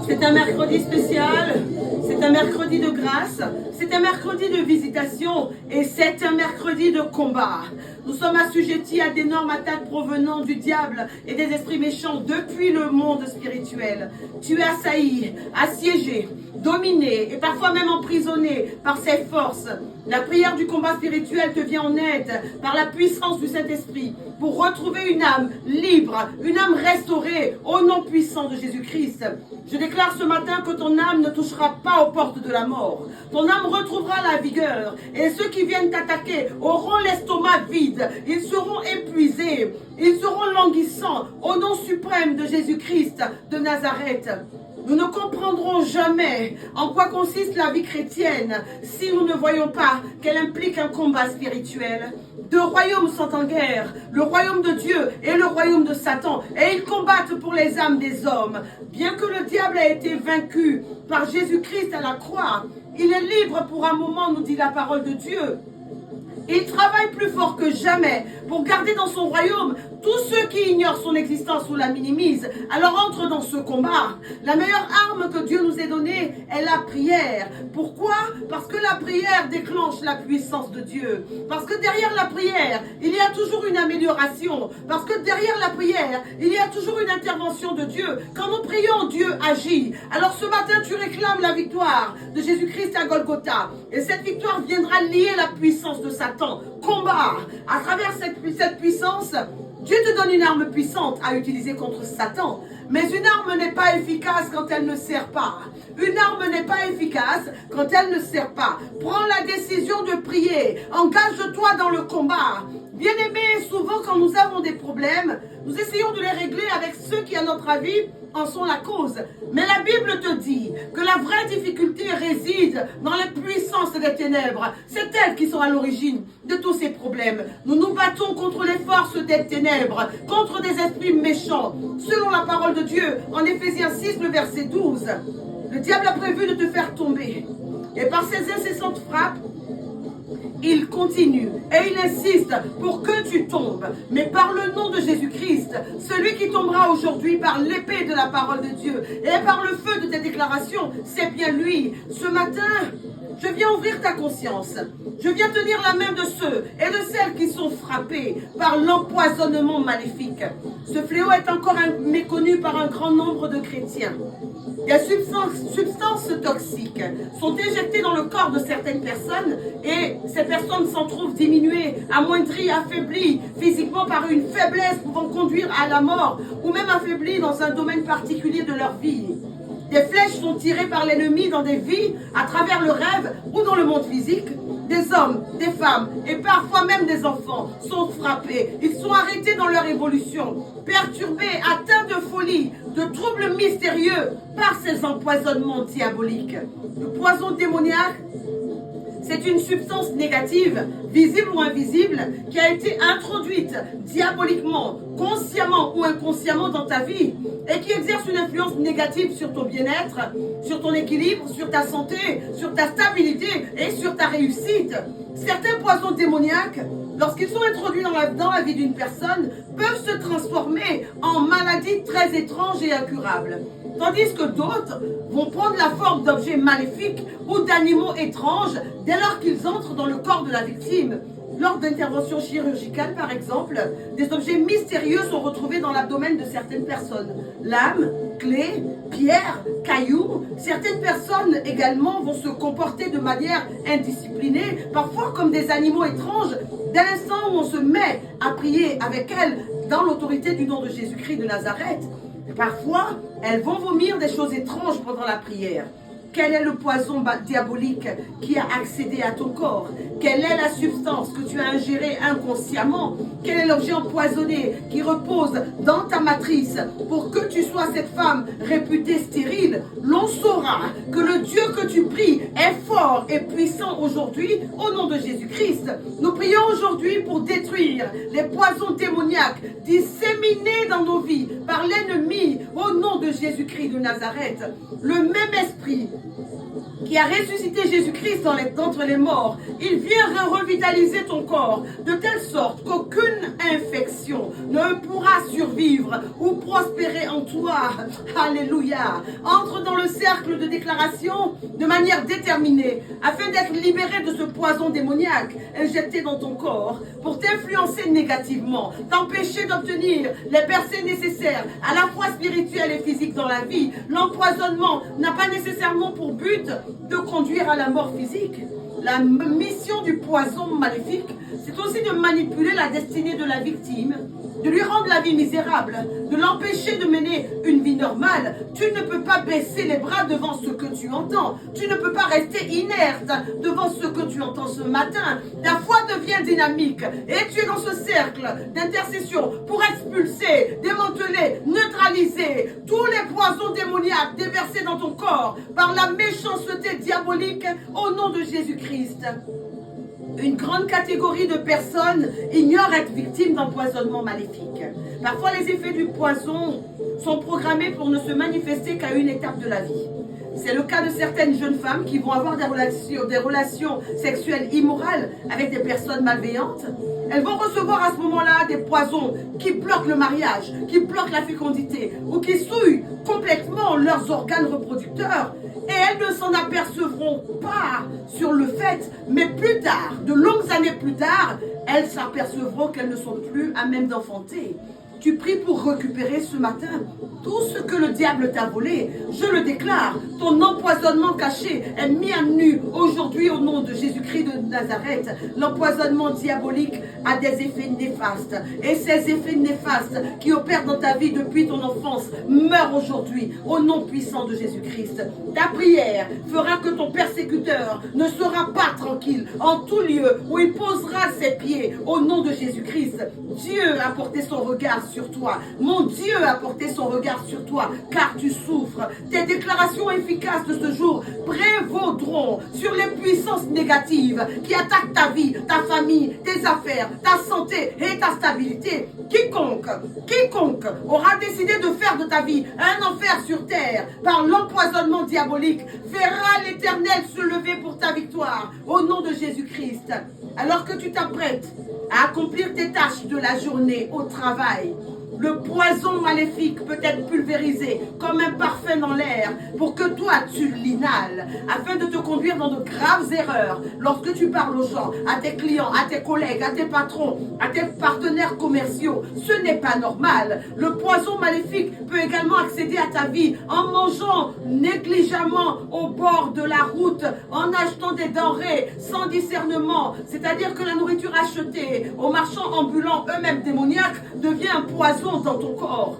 C'est un mercredi spécial, c'est un mercredi de grâce, c'est un mercredi de visitation et c'est un mercredi de combat. Nous sommes assujettis à d'énormes attaques provenant du diable et des esprits méchants depuis le monde spirituel. Tu es assailli, assiégé, dominé et parfois même emprisonné par ces forces. La prière du combat spirituel te vient en aide par la puissance du Saint-Esprit pour retrouver une âme libre, une âme restaurée au nom puissant de Jésus-Christ. Je déclare ce matin que ton âme ne touchera pas aux portes de la mort. Ton âme retrouvera la vigueur et ceux qui viennent t'attaquer auront l'estomac vide. Ils seront épuisés, ils seront languissants au nom suprême de Jésus-Christ de Nazareth. Nous ne comprendrons jamais en quoi consiste la vie chrétienne si nous ne voyons pas qu'elle implique un combat spirituel. Deux royaumes sont en guerre, le royaume de Dieu et le royaume de Satan, et ils combattent pour les âmes des hommes. Bien que le diable ait été vaincu par Jésus-Christ à la croix, il est libre pour un moment, nous dit la parole de Dieu. Il travaille plus fort que jamais pour garder dans son royaume tous ceux qui ignorent son existence ou la minimisent. Alors entre dans ce combat. La meilleure arme que Dieu nous ait donnée est la prière. Pourquoi? Parce que la prière déclenche la puissance de Dieu. Parce que derrière la prière, il y a toujours une amélioration. Parce que derrière la prière, il y a toujours une intervention de Dieu. Quand nous prions, Dieu agit. Alors ce matin, tu réclames la victoire de Jésus-Christ à Golgotha. Et cette victoire viendra lier la puissance de Satan. Combat. À travers cette puissance, Dieu te donne une arme puissante à utiliser contre Satan. Mais une arme n'est pas efficace quand elle ne sert pas. Une arme n'est pas efficace quand elle ne sert pas. Prends la décision de prier. Engage-toi dans le combat. Bien-aimés, souvent quand nous avons des problèmes, nous essayons de les régler avec ceux qui, à notre avis, en sont la cause. Mais la Bible te dit que la vraie difficulté réside dans les puissances des ténèbres. C'est elles qui sont à l'origine de tous ces problèmes. Nous nous battons contre les forces des ténèbres, contre des esprits méchants. Selon la parole de Dieu, en Éphésiens 6, le verset 12, le diable a prévu de te faire tomber. Et par ses incessantes frappes, il continue et il insiste pour que tu tombes. Mais par le nom de Jésus-Christ, celui qui tombera aujourd'hui par l'épée de la parole de Dieu et par le feu de tes déclarations, c'est bien lui. Ce matin, je viens ouvrir ta conscience. Je viens tenir la main de ceux et de celles qui sont frappés par l'empoisonnement maléfique. Ce fléau est encore méconnu par un grand nombre de chrétiens. Des substances toxiques sont injectées dans le corps de certaines personnes et ces personnes s'en trouvent diminuées, amoindries, affaiblies physiquement par une faiblesse pouvant conduire à la mort ou même affaiblies dans un domaine particulier de leur vie. Des flèches sont tirées par l'ennemi dans des vies, à travers le rêve ou dans le monde physique. Des hommes, des femmes et parfois même des enfants sont frappés. Ils sont arrêtés dans leur évolution, perturbés, atteints de folie, de troubles mystérieux par ces empoisonnements diaboliques. Le poison démoniaque, c'est une substance négative, visible ou invisible, qui a été introduite diaboliquement, consciemment ou inconsciemment dans ta vie et qui exerce une influence négative sur ton bien-être, sur ton équilibre, sur ta santé, sur ta stabilité et sur ta réussite. Certains poisons démoniaques, lorsqu'ils sont introduits dans la vie d'une personne, peuvent se transformer en maladies très étranges et incurables. Tandis que d'autres vont prendre la forme d'objets maléfiques ou d'animaux étranges dès lors qu'ils entrent dans le corps de la victime. Lors d'interventions chirurgicales, par exemple, des objets mystérieux sont retrouvés dans l'abdomen de certaines personnes. Lames, clés, pierres, cailloux. Certaines personnes également vont se comporter de manière indisciplinée, parfois comme des animaux étranges, dès l'instant où on se met à prier avec elles dans l'autorité du nom de Jésus-Christ de Nazareth. Parfois, elles vont vomir des choses étranges pendant la prière. Quel est le poison diabolique qui a accédé à ton corps? Quelle est la substance que tu as ingérée inconsciemment? Quel est l'objet empoisonné qui repose dans ta matrice pour que tu sois cette femme réputée stérile? L'on saura que le Dieu que tu pries est fort et puissant aujourd'hui au nom de Jésus-Christ. Nous prions aujourd'hui pour détruire les poisons démoniaques disséminés dans nos vies par l'ennemi au nom de Jésus-Christ de Nazareth. Le même esprit qui a ressuscité Jésus-Christ d'entre les morts, il vient revitaliser ton corps de telle sorte qu'aucune infection ne pourra survivre ou prospérer en toi. Alléluia. Entre dans le cercle de déclaration de manière déterminée afin d'être libéré de ce poison démoniaque injecté dans ton corps pour t'influencer négativement, t'empêcher d'obtenir les percées nécessaires à la fois spirituelles et physiques dans la vie. L'empoisonnement n'a pas nécessairement pour but de conduire à la mort physique. La mission du poison maléfique, c'est aussi de manipuler la destinée de la victime, de lui rendre la vie misérable, de l'empêcher de mener une vie normale. Tu ne peux pas baisser les bras devant ce que tu entends. Tu ne peux pas rester inerte devant ce que tu entends ce matin. Ta foi devient dynamique et tu es dans ce cercle d'intercession pour expulser, démanteler, neutraliser tous les poisons démoniaques déversés dans ton corps par la méchanceté diabolique au nom de Jésus-Christ. Une grande catégorie de personnes ignorent être victimes d'empoisonnement maléfique. Parfois, les effets du poison sont programmés pour ne se manifester qu'à une étape de la vie. C'est le cas de certaines jeunes femmes qui vont avoir des relations sexuelles immorales avec des personnes malveillantes. Elles vont recevoir à ce moment-là des poisons qui bloquent le mariage, qui bloquent la fécondité ou qui souillent complètement leurs organes reproducteurs. Et elles ne s'en apercevront pas sur le fait, mais plus tard, de longues années plus tard, elles s'apercevront qu'elles ne sont plus à même d'enfanter. Tu pries pour récupérer ce matin tout ce que le diable t'a volé. Je le déclare, ton empoisonnement caché est mis à nu aujourd'hui au nom de Jésus-Christ de Nazareth. L'empoisonnement diabolique a des effets néfastes. Et ces effets néfastes qui opèrent dans ta vie depuis ton enfance meurent aujourd'hui au nom puissant de Jésus-Christ. Ta prière fera que ton persécuteur ne sera pas tranquille en tout lieu où il posera ses pieds au nom de Jésus-Christ. Dieu a porté son regard sur toi. Mon Dieu a porté son regard sur toi, car tu souffres. Tes déclarations efficaces de ce jour prévaudront sur les puissances négatives qui attaquent ta vie, ta famille, tes affaires, ta santé et ta stabilité. Quiconque aura décidé de faire de ta vie un enfer sur terre par l'empoisonnement diabolique verra l'Éternel se lever pour ta victoire au nom de Jésus-Christ. Alors que tu t'apprêtes à accomplir tes tâches de la journée au travail, le poison maléfique peut être pulvérisé comme un parfum dans l'air pour que toi tu l'inhales afin de te conduire dans de graves erreurs lorsque tu parles aux gens, à tes clients, à tes collègues, à tes patrons, à tes partenaires commerciaux. Ce n'est pas normal. Le poison maléfique peut également accéder à ta vie en mangeant négligemment au bord de la route, en achetant des denrées sans discernement. C'est-à-dire que la nourriture achetée aux marchands ambulants eux-mêmes démoniaques devient un poison dans ton corps.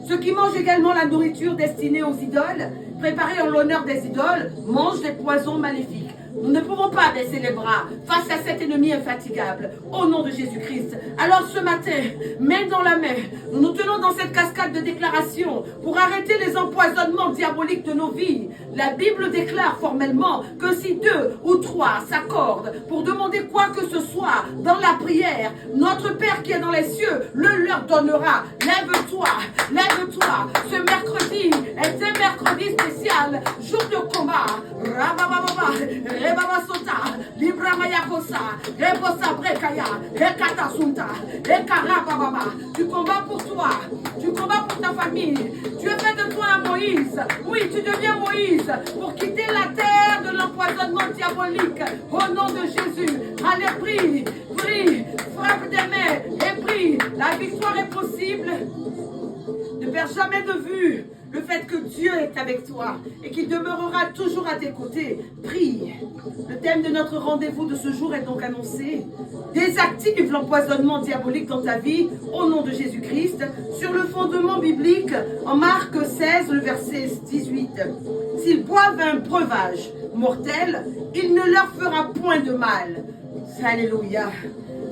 Ceux qui mangent également la nourriture destinée aux idoles, préparée en l'honneur des idoles, mangent des poisons maléfiques. Nous ne pouvons pas baisser les bras face à cet ennemi infatigable, au nom de Jésus-Christ. Alors ce matin, main dans la main, nous nous tenons dans cette cascade de déclarations pour arrêter les empoisonnements diaboliques de nos vies. La Bible déclare formellement que si 2 ou 3 s'accordent pour demander quoi que ce soit dans la prière, notre Père qui est dans les cieux le leur donnera. Lève-toi, lève-toi. Ce mercredi est un mercredi spécial, jour de combat. Rebaba Sota, Libra Mayakosa, Rebosa Brekaya, Rekata Sunta, Rekarababa. Tu combats pour toi, tu combats pour ta famille. Tu es fait de toi un Moïse. Oui, tu deviens Moïse pour quitter la terre de l'empoisonnement diabolique. Au nom de Jésus, allez, prie, prie, frappe des mains et prie. La victoire est possible. Ne perds jamais de vue le fait que Dieu est avec toi et qu'il demeurera toujours à tes côtés. Prie. Le thème de notre rendez-vous de ce jour est donc annoncé. Désactive l'empoisonnement diabolique dans ta vie au nom de Jésus-Christ sur le fondement biblique en Marc 16, le verset 18. S'ils boivent un breuvage mortel, il ne leur fera point de mal. Alléluia.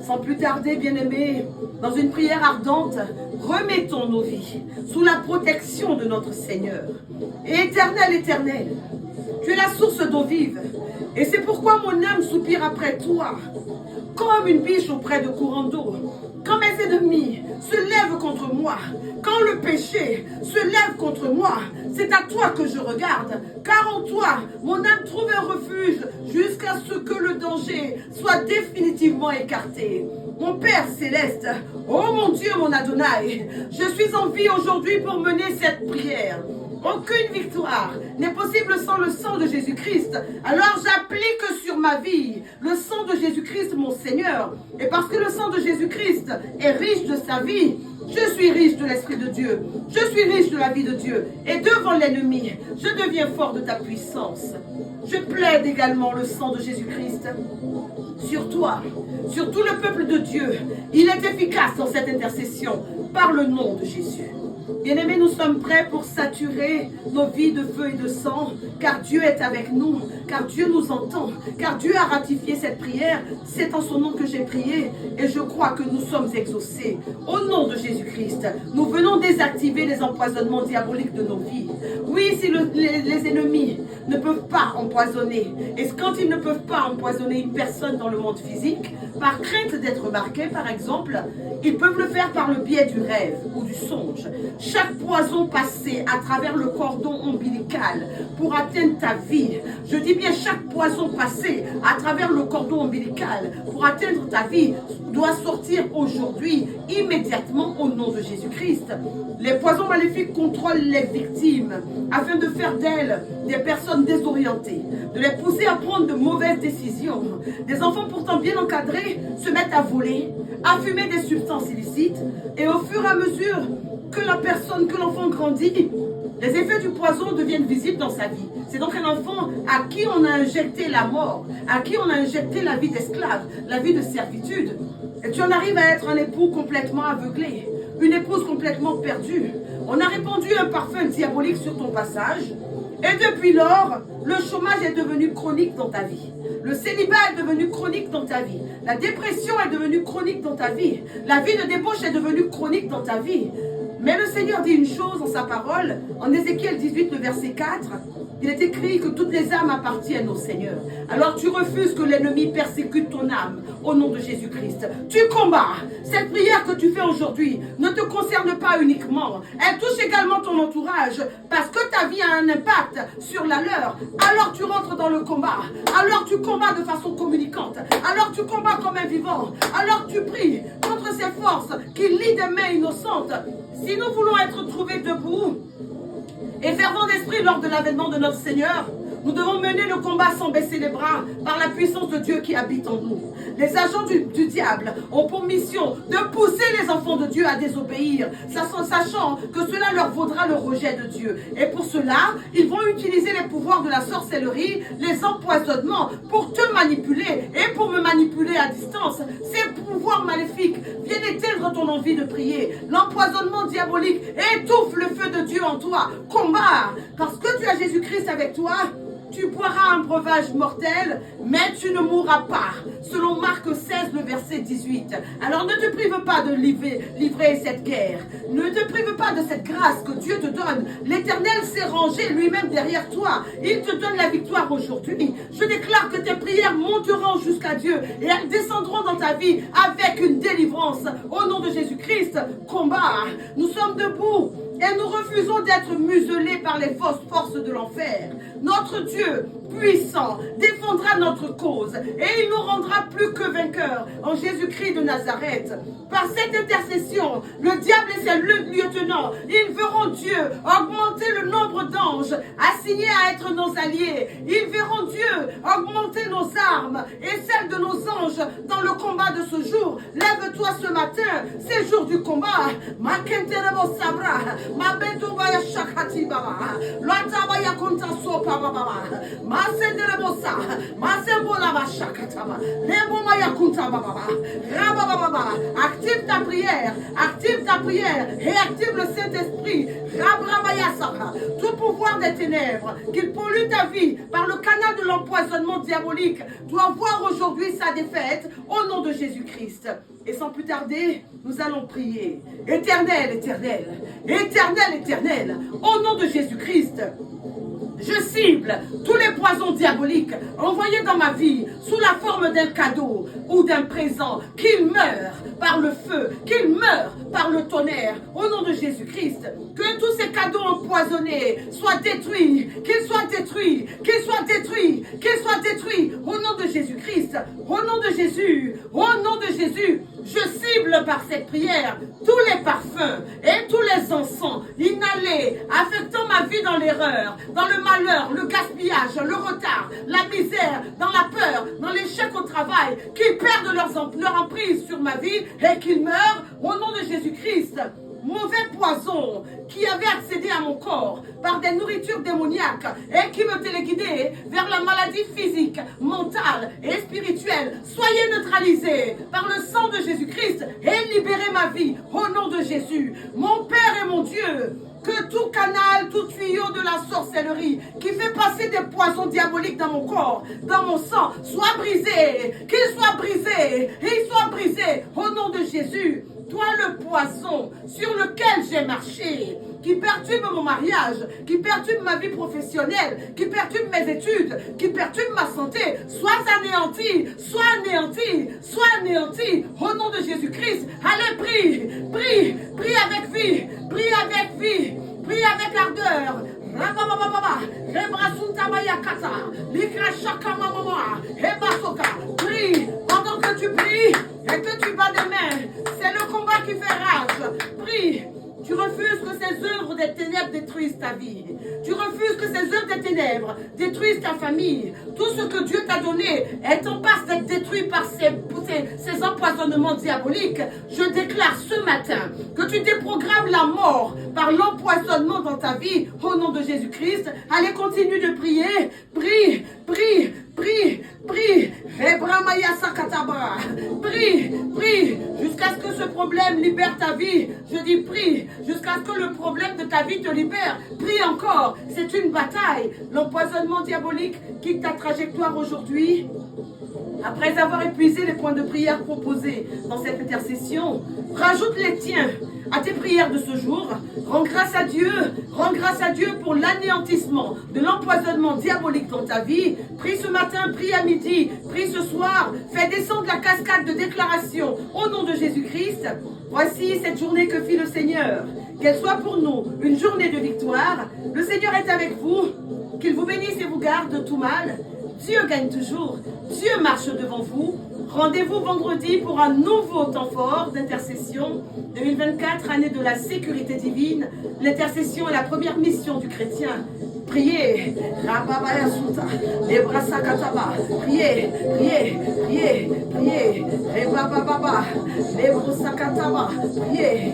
Sans plus tarder, bien-aimés, dans une prière ardente, remettons nos vies sous la protection de notre Seigneur. Et éternel, éternel, tu es la source d'eau vive. Et c'est pourquoi mon âme soupire après toi, comme une biche auprès de courants d'eau. Quand mes ennemis se lèvent contre moi, quand le péché se lève contre moi, C'est à toi que je regarde, car en toi, mon âme trouve un refuge jusqu'à ce que le danger soit définitivement écarté. Mon Père céleste, oh mon Dieu, mon Adonai, je suis en vie aujourd'hui pour mener cette prière. Aucune victoire n'est possible sans le sang de Jésus-Christ. Alors j'applique sur ma vie le sang de Jésus-Christ, mon Seigneur. Et parce que le sang de Jésus-Christ est riche de sa vie, je suis riche de l'Esprit de Dieu. Je suis riche de la vie de Dieu. Et devant l'ennemi, je deviens fort de ta puissance. Je plaide également le sang de Jésus-Christ sur toi, sur tout le peuple de Dieu. Il est efficace dans cette intercession par le nom de Jésus. Bien-aimés, nous sommes prêts pour saturer nos vies de feu et de sang, car Dieu est avec nous, car Dieu nous entend, car Dieu a ratifié cette prière. C'est en son nom que j'ai prié et je crois que nous sommes exaucés. Au nom de Jésus-Christ, nous venons désactiver les empoisonnements diaboliques de nos vies. Oui, si les ennemis ne peuvent pas empoisonner, et quand ils ne peuvent pas empoisonner une personne dans le monde physique, par crainte d'être remarqués par exemple, ils peuvent le faire par le biais du rêve ou du songe. Chaque poison passé à travers le cordon ombilical pour atteindre ta vie, je dis bien chaque poison passé à travers le cordon ombilical pour atteindre ta vie doit sortir aujourd'hui, immédiatement au nom de Jésus-Christ. Les poisons maléfiques contrôlent les victimes afin de faire d'elles des personnes désorientées, de les pousser à prendre de mauvaises décisions. Des enfants pourtant bien encadrés se mettent à voler, à fumer des substances illicites et au fur et à mesure que l'enfant grandit, les effets du poison deviennent visibles dans sa vie. C'est donc un enfant à qui on a injecté la mort, à qui on a injecté la vie d'esclave, la vie de servitude. Et tu en arrives à être un époux complètement aveuglé, une épouse complètement perdue. On a répandu un parfum diabolique sur ton passage. Et depuis lors, le chômage est devenu chronique dans ta vie. Le célibat est devenu chronique dans ta vie. La dépression est devenue chronique dans ta vie. La vie de débauche est devenue chronique dans ta vie. Mais le Seigneur dit une chose en sa parole, en Ézéchiel 18, le verset 4, il est écrit que toutes les âmes appartiennent au Seigneur. Alors tu refuses que l'ennemi persécute ton âme au nom de Jésus-Christ. Tu combats. Cette prière que tu fais aujourd'hui ne te concerne pas uniquement. Elle touche également ton entourage parce que ta vie a un impact sur la leur. Alors tu rentres dans le combat. Alors tu combats de façon communicante. Alors tu combats comme un vivant. Alors tu pries contre ces forces qui lient des mains innocentes. Si nous voulons être trouvés debout et fervents d'esprit lors de l'avènement de notre Seigneur, nous devons mener le combat sans baisser les bras par la puissance de Dieu qui habite en nous. Les agents du diable ont pour mission de pousser les enfants de Dieu à désobéir, sachant que cela leur vaudra le rejet de Dieu. Et pour cela, ils vont utiliser les pouvoirs de la sorcellerie, les empoisonnements pour te manipuler et pour me manipuler à distance. Ces pouvoirs maléfiques viennent éteindre ton envie de prier. L'empoisonnement diabolique étouffe le feu de Dieu en toi. Combat, parce que tu as Jésus-Christ avec toi. Tu boiras un breuvage mortel, mais tu ne mourras pas. Selon Marc 16, le verset 18. Alors ne te prive pas de livrer cette guerre. Ne te prive pas de cette grâce que Dieu te donne. L'Éternel s'est rangé lui-même derrière toi. Il te donne la victoire aujourd'hui. Je déclare que tes prières monteront jusqu'à Dieu et elles descendront dans ta vie avec une délivrance. Au nom de Jésus-Christ, combat. Nous sommes debout. Et nous refusons d'être muselés par les fausses forces de l'enfer. Notre Dieu puissant défendra notre cause et il nous rendra plus que vainqueurs en Jésus-Christ de Nazareth. Par cette intercession, le diable et ses lieutenants, ils verront Dieu augmenter le nombre d'anges assignés à être nos alliés. Ils verront Dieu augmenter nos armes et celles de nos anges dans le combat de ce jour. Lève-toi ce matin, c'est jour du combat. Active ta prière, et active le Saint-Esprit. Tout pouvoir des ténèbres qui pollue ta vie par le canal de l'empoisonnement diabolique doit voir aujourd'hui sa défaite au nom de Jésus-Christ. Et sans plus tarder, nous allons prier. Éternel, éternel, éternel, éternel, au nom de Jésus-Christ, je cible tous les poisons diaboliques envoyés dans ma vie sous la forme d'un cadeau ou d'un présent, qu'ils meurent par le feu, qu'ils meurent par le tonnerre, au nom de Jésus-Christ. Que tous ces cadeaux empoisonnés soient détruits, qu'ils soient détruits, qu'ils soient détruits, qu'ils soient détruits, au nom de Jésus-Christ, au nom de Jésus, au nom de Jésus. Je cible par cette prière tous les parfums et tous les encens inhalés, affectant ma vie dans l'erreur, dans le malheur, le gaspillage, le retard, la misère, dans la peur, dans l'échec au travail, qu'ils perdent leur emprise sur ma vie et qu'ils meurent au nom de Jésus-Christ. Mauvais poison qui avait accédé à mon corps par des nourritures démoniaques et qui me téléguidait vers la maladie physique, mentale et spirituelle. Soyez neutralisés par le sang de Jésus-Christ et libérez ma vie au nom de Jésus. Mon Père et mon Dieu, que tout canal, tout tuyau de la sorcellerie qui fait passer des poisons diaboliques dans mon corps, dans mon sang, soit brisé, qu'il soit brisé, il soit brisé au nom de Jésus. Toi, le poison sur lequel j'ai marché, qui perturbe mon mariage, qui perturbe ma vie professionnelle, qui perturbe mes études, qui perturbe ma santé, soit anéanti, soit anéanti, soit anéanti, au nom de Jésus-Christ. Allez, prie, prie, prie avec vie, prie avec vie, prie avec ardeur. Prie, pendant que tu pries et que tu bats des mains, c'est le combat qui fait rage. Prie. Tu refuses que ces œuvres des ténèbres détruisent ta vie. Tu refuses que ces œuvres des ténèbres détruisent ta famille. Tout ce que Dieu t'a donné est en passe d'être détruit par ces empoisonnements diaboliques. Je déclare ce matin que tu déprogrammes la mort par l'empoisonnement dans ta vie au nom de Jésus-Christ. Allez, continue de prier. Prie, prie, prie, prie. Prie, prie, jusqu'à ce que ce problème libère ta vie. Je dis prie, jusqu'à ce que le problème de ta vie te libère. Prie encore, c'est une bataille. L'empoisonnement diabolique quitte ta trajectoire aujourd'hui. Après avoir épuisé les points de prière proposés dans cette intercession, rajoute les tiens à tes prières de ce jour. Rends grâce à Dieu pour l'anéantissement de l'empoisonnement diabolique dans ta vie. Prie ce matin, prie à midi, prie ce soir. Fais descendre la cascade de déclaration au nom de Jésus-Christ. Voici cette journée que fit le Seigneur. Qu'elle soit pour nous une journée de victoire. Le Seigneur est avec vous. Qu'il vous bénisse et vous garde de tout mal. Dieu gagne toujours. Dieu marche devant vous. Rendez-vous vendredi pour un nouveau temps fort d'intercession. 2024, année de la sécurité divine. L'intercession est la première mission du chrétien. Priez. Priez, priez, priez, priez. Priez.